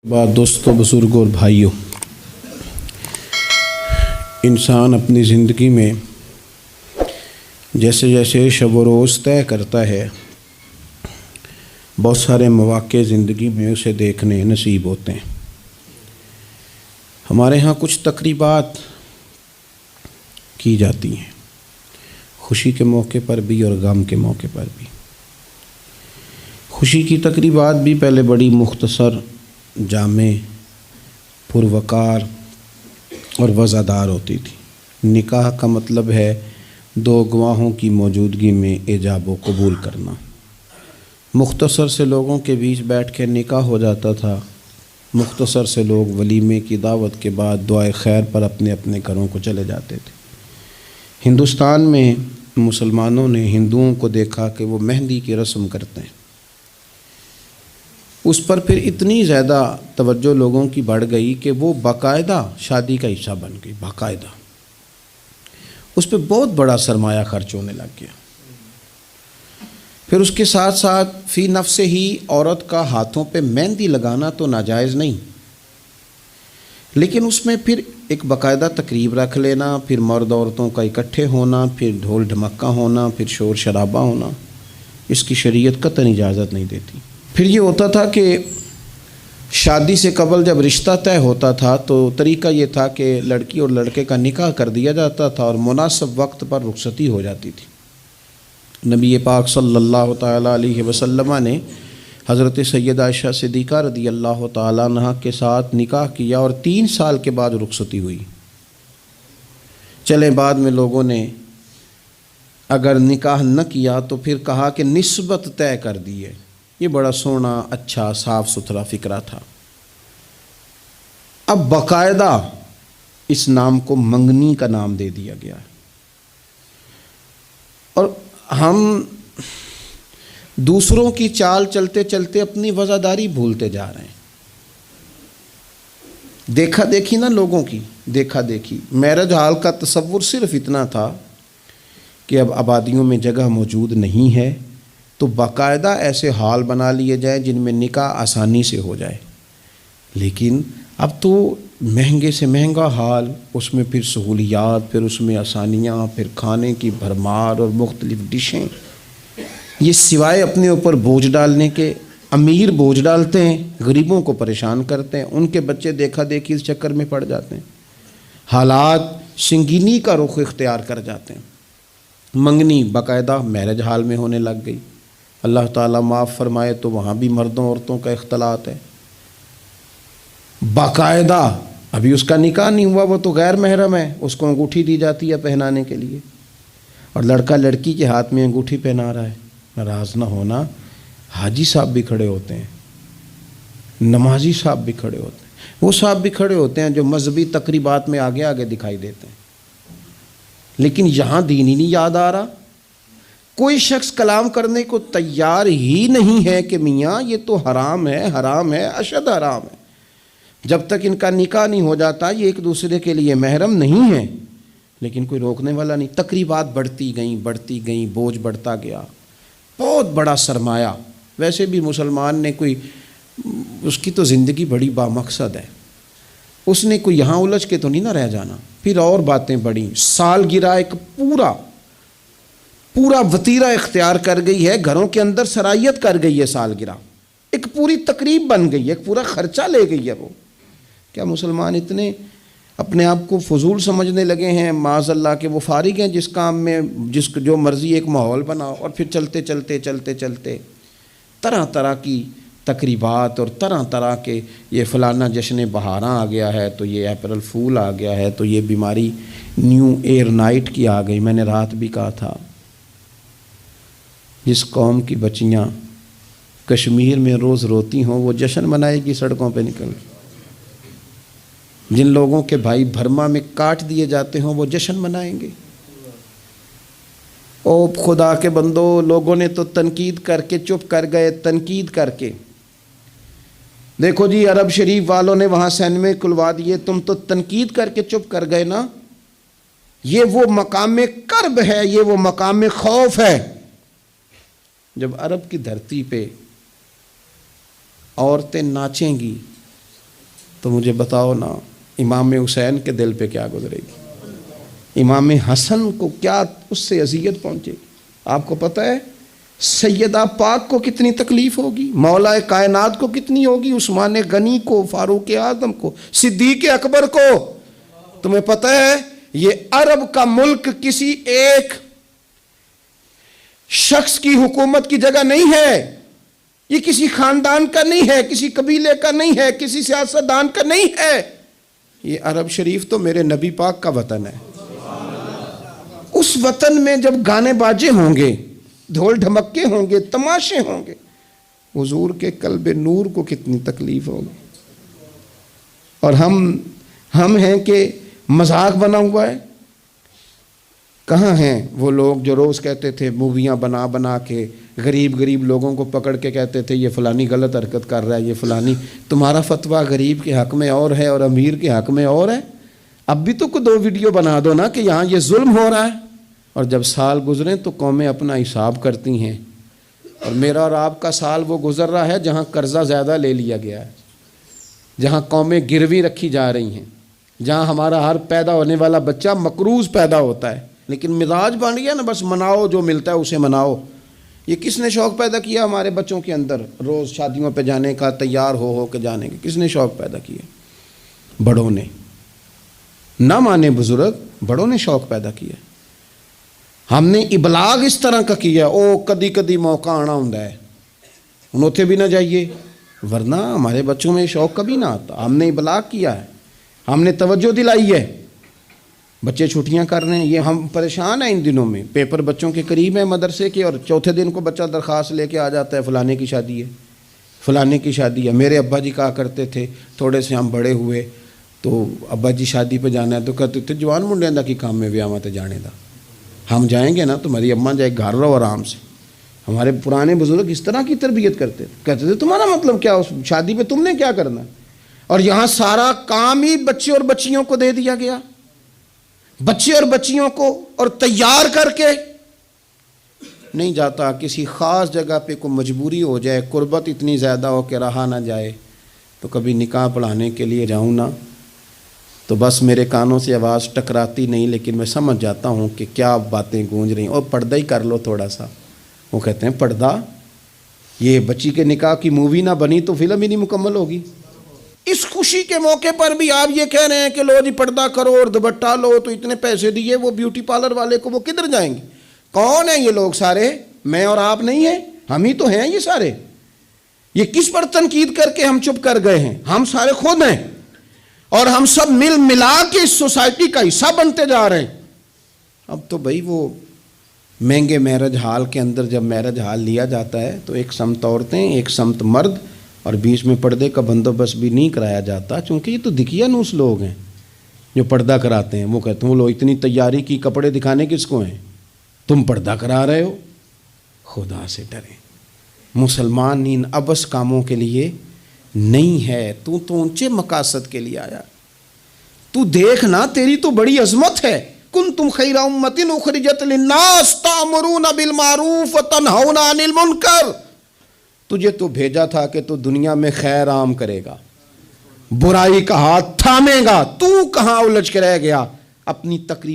بعد دوستوں، بزرگوں اور بھائیوں، انسان اپنی زندگی میں جیسے جیسے شب و روز طے کرتا ہے، بہت سارے مواقع زندگی میں اسے دیکھنے نصیب ہوتے ہیں۔ ہمارے ہاں کچھ تقریبات کی جاتی ہیں، خوشی کے موقع پر بھی اور غم کے موقع پر بھی۔ خوشی کی تقریبات بھی پہلے بڑی مختصر، جامع، پروقار اور وزادار ہوتی تھی۔ نکاح کا مطلب ہے دو گواہوں کی موجودگی میں ایجاب و قبول کرنا۔ مختصر سے لوگوں کے بیچ بیٹھ کے نکاح ہو جاتا تھا، مختصر سے لوگ ولیمے کی دعوت کے بعد دعائے خیر پر اپنے اپنے گھروں کو چلے جاتے تھے۔ ہندوستان میں مسلمانوں نے ہندوؤں کو دیکھا کہ وہ مہندی کی رسم کرتے ہیں، اس پر پھر اتنی زیادہ توجہ لوگوں کی بڑھ گئی کہ وہ باقاعدہ شادی کا حصہ بن گئی، باقاعدہ اس پہ بہت بڑا سرمایہ خرچ ہونے لگ گیا۔ پھر اس کے ساتھ ساتھ فی نفس ہی عورت کا ہاتھوں پہ مہندی لگانا تو ناجائز نہیں، لیکن اس میں پھر ایک باقاعدہ تقریب رکھ لینا، پھر مرد عورتوں کا اکٹھے ہونا، پھر ڈھول ڈھمکا ہونا، پھر شور شرابہ ہونا، اس کی شریعت قطعاً اجازت نہیں دیتی۔ پھر یہ ہوتا تھا کہ شادی سے قبل جب رشتہ طے ہوتا تھا تو طریقہ یہ تھا کہ لڑکی اور لڑکے کا نکاح کر دیا جاتا تھا اور مناسب وقت پر رخصتی ہو جاتی تھی۔ نبی پاک صلی اللہ تعالیٰ علیہ وسلم نے حضرت سیدہ عائشہ صدیقہ رضی اللہ تعالیٰ عنہ کے ساتھ نکاح کیا اور 3 سال کے بعد رخصتی ہوئی۔ چلیں بعد میں لوگوں نے اگر نکاح نہ کیا تو پھر کہا کہ نسبت طے کر دی ہے۔ یہ بڑا سونا، اچھا، صاف ستھرا فکرہ تھا۔ اب باقاعدہ اس نام کو منگنی کا نام دے دیا گیا ہے، اور ہم دوسروں کی چال چلتے چلتے اپنی وزاداری بھولتے جا رہے ہیں۔ دیکھا دیکھی نا لوگوں کی، دیکھا دیکھی۔ میرج ہال کا تصور صرف اتنا تھا کہ اب آبادیوں میں جگہ موجود نہیں ہے تو باقاعدہ ایسے ہال بنا لیے جائیں جن میں نکاح آسانی سے ہو جائے، لیکن اب تو مہنگے سے مہنگا ہال، اس میں پھر سہولیات، پھر اس میں آسانیاں، پھر کھانے کی بھرمار اور مختلف ڈشیں، یہ سوائے اپنے اوپر بوجھ ڈالنے کے، امیر بوجھ ڈالتے ہیں، غریبوں کو پریشان کرتے ہیں، ان کے بچے دیکھا دیکھی اس چکر میں پڑ جاتے ہیں، حالات سنگینی کا رخ اختیار کر جاتے ہیں۔ منگنی باقاعدہ میرج ہال میں ہونے لگ گئی۔ اللہ تعالیٰ معاف فرمائے تو وہاں بھی مردوں عورتوں کا اختلاط ہے باقاعدہ۔ ابھی اس کا نکاح نہیں ہوا، وہ تو غیر محرم ہے، اس کو انگوٹھی دی جاتی ہے پہنانے کے لیے، اور لڑکا لڑکی کے ہاتھ میں انگوٹھی پہنا رہا ہے۔ ناراض نہ ہونا، حاجی صاحب بھی کھڑے ہوتے ہیں، نمازی صاحب بھی کھڑے ہوتے ہیں، وہ صاحب بھی کھڑے ہوتے ہیں جو مذہبی تقریبات میں آگے آگے دکھائی دیتے ہیں، لیکن یہاں دین ہی نہیں یاد آ رہا۔ کوئی شخص کلام کرنے کو تیار ہی نہیں ہے کہ میاں یہ تو حرام ہے، حرام ہے، اشد حرام ہے۔ جب تک ان کا نکاح نہیں ہو جاتا یہ ایک دوسرے کے لیے محرم نہیں ہے، لیکن کوئی روکنے والا نہیں۔ تقریبات بڑھتی گئیں، بوجھ بڑھتا گیا، بہت بڑا سرمایہ۔ ویسے بھی مسلمان نے کوئی، اس کی تو زندگی بڑی بامقصد ہے، اس نے کوئی یہاں الجھ کے تو نہیں نہ رہ جانا۔ پھر اور باتیں بڑی، سالگرہ ایک پورا وتیرہ اختیار کر گئی ہے، گھروں کے اندر سرائیت کر گئی ہے سالگرہ، ایک پوری تقریب بن گئی ہے، ایک پورا خرچہ لے گئی ہے وہ۔ کیا مسلمان اتنے اپنے آپ کو فضول سمجھنے لگے ہیں معاذ اللہ کہ وہ فارغ ہیں جس کام میں جو مرضی ایک ماحول بناؤ، اور پھر چلتے طرح طرح کی تقریبات اور طرح طرح کے، یہ فلانا جشن بہاراں آ گیا ہے تو یہ اپریل فول آ گیا ہے تو یہ بیماری نیو ایئر نائٹ کی آ گئی۔ میں نے رات بھی کہا تھا، جس قوم کی بچیاں کشمیر میں روز روتی ہوں وہ جشن منائے گی سڑکوں پہ نکل کے، جن لوگوں کے بھائی برما میں کاٹ دیے جاتے ہوں وہ جشن منائیں گے۔ او خدا کے بندو، لوگوں نے تو تنقید کر کے چپ کر گئے، تنقید کر کے۔ دیکھو جی عرب شریف والوں نے وہاں سینمے کھلوا دیے، تم تو تنقید کر کے چپ کر گئے نا۔ یہ وہ مقام کرب ہے، یہ وہ مقام خوف ہے جب عرب کی دھرتی پہ عورتیں ناچیں گی، تو مجھے بتاؤ نا امام حسین کے دل پہ کیا گزرے گی، امام حسن کو کیا اس سے اذیت پہنچے گی۔ آپ کو پتہ ہے سیدہ پاک کو کتنی تکلیف ہوگی، مولا کائنات کو کتنی ہوگی، عثمان غنی کو، فاروق اعظم کو، صدیق اکبر کو۔ تمہیں پتہ ہے یہ عرب کا ملک کسی ایک شخص کی حکومت کی جگہ نہیں ہے، یہ کسی خاندان کا نہیں ہے، کسی قبیلے کا نہیں ہے، کسی سیاستدان کا نہیں ہے، یہ عرب شریف تو میرے نبی پاک کا وطن ہے۔ اس وطن میں جب گانے باجے ہوں گے، ڈھول ڈھمکے ہوں گے، تماشے ہوں گے، حضور کے قلب نور کو کتنی تکلیف ہوگی۔ اور ہم ہیں کہ مذاق بنا ہوا ہے۔ کہاں ہیں وہ لوگ جو روز کہتے تھے موویاں بنا بنا کے غریب لوگوں کو پکڑ کے کہتے تھے یہ فلانی غلط حرکت کر رہا ہے، یہ فلانی، تمہارا فتویٰ غریب کے حق میں اور ہے اور امیر کے حق میں اور ہے۔ اب بھی تو 2 ویڈیو بنا دو نا کہ یہاں یہ ظلم ہو رہا ہے۔ اور جب سال گزریں تو قومیں اپنا حساب کرتی ہیں، اور میرا اور آپ کا سال وہ گزر رہا ہے جہاں قرضہ زیادہ لے لیا گیا ہے، جہاں قومیں گروی رکھی جا رہی ہیں، جہاں ہمارا ہر پیدا ہونے والا بچہ مقروض پیدا ہوتا ہے، لیکن مزاج بن گیا نا بس مناؤ، جو ملتا ہے اسے مناؤ۔ یہ کس نے شوق پیدا کیا ہمارے بچوں کے اندر روز شادیوں پہ جانے کا، تیار ہو کے جانے کا؟ کس نے شوق پیدا کیا؟ بڑوں نے۔ نہ مانے بزرگ، بڑوں نے شوق پیدا کیا۔ ہم نے ابلاغ اس طرح کا کیا، او کدی کدی موقع آنا ہوتا ہے ہن اوتھے بھی نہ جائیے، ورنہ ہمارے بچوں میں شوق کبھی نہ آتا۔ ہم نے ابلاغ کیا ہے، ہم نے توجہ دلائی ہے۔ بچے چھٹیاں کر رہے ہیں، یہ ہم پریشان ہیں ان دنوں میں، پیپر بچوں کے قریب ہیں مدرسے کے، اور چوتھے دن کو بچہ درخواست لے کے آ جاتا ہے فلانے کی شادی ہے، فلانے کی شادی ہے۔ میرے ابا جی کہا کرتے تھے، تھوڑے سے ہم بڑے ہوئے تو ابا جی شادی پہ جانا ہے تو کہتے تھے جوان منڈیاں دا کی کام میں ویاواں تے جانے دا، ہم جائیں گے نا تمہاری اماں جائے گھر رہو آرام سے۔ ہمارے پرانے بزرگ اس طرح کی تربیت کرتے تھے، کہتے تھے تمہارا مطلب کیا، اس شادی پہ تم نے کیا کرنا؟ اور یہاں سارا کام ہی بچے اور بچیوں کو دے دیا گیا، بچے اور بچیوں کو، اور تیار کر کے نہیں جاتا۔ کسی خاص جگہ پہ کوئی مجبوری ہو جائے، قربت اتنی زیادہ ہو کہ رہا نہ جائے، تو کبھی نکاح پڑھانے کے لیے جاؤں نا تو بس میرے کانوں سے آواز ٹکراتی نہیں، لیکن میں سمجھ جاتا ہوں کہ کیا باتیں گونج رہی ہیں۔ اور پردہ ہی کر لو تھوڑا سا، وہ کہتے ہیں پردہ، یہ بچی کے نکاح کی مووی نہ بنی تو فلم ہی نہیں مکمل ہوگی۔ اس خوشی کے موقع پر بھی آپ یہ کہہ رہے ہیں کہ لو جی پردہ کرو اور دوپٹہ لو، تو اتنے پیسے دیے وہ بیوٹی پارلر والے کو، وہ کدھر جائیں گے؟ کون ہیں یہ لوگ سارے؟ میں اور آپ نہیں ہیں، ہم ہی تو ہیں یہ سارے۔ یہ کس پر تنقید کر کے ہم چپ کر گئے ہیں؟ ہم سارے خود ہیں، اور ہم سب مل ملا کے اس سوسائٹی کا حصہ بنتے جا رہے ہیں۔ اب تو بھائی وہ مہنگے میرج ہال کے اندر جب میرج ہال لیا جاتا ہے تو ایک سمت عورتیں، ایک سمت مرد، اور بیچ میں پردے کا بندوبست بھی نہیں کرایا جاتا، چونکہ یہ تو دکھیا نوس لوگ ہیں جو پردہ کراتے ہیں۔ وہ کہتے ہیں وہ لو اتنی تیاری کی، کپڑے دکھانے کس کو ہیں؟ تم پردہ کرا رہے ہو۔ خدا سے ڈریں، مسلمان ان ابس کاموں کے لیے نہیں ہے۔ تو اونچے مقاصد کے لیے آیا، تو دیکھنا تیری تو بڑی عظمت ہے۔ کنتم خیر امۃ اخرجت للناس تأمرون بالمعروف وتنہون عن المنکر۔ تجھے تو بھیجا تھا کہ تو دنیا میں خیر عام کرے گا، برائی کا ہاتھ تھامے گا۔ تو کہاں الجھ کے رہ گیا اپنی تقریب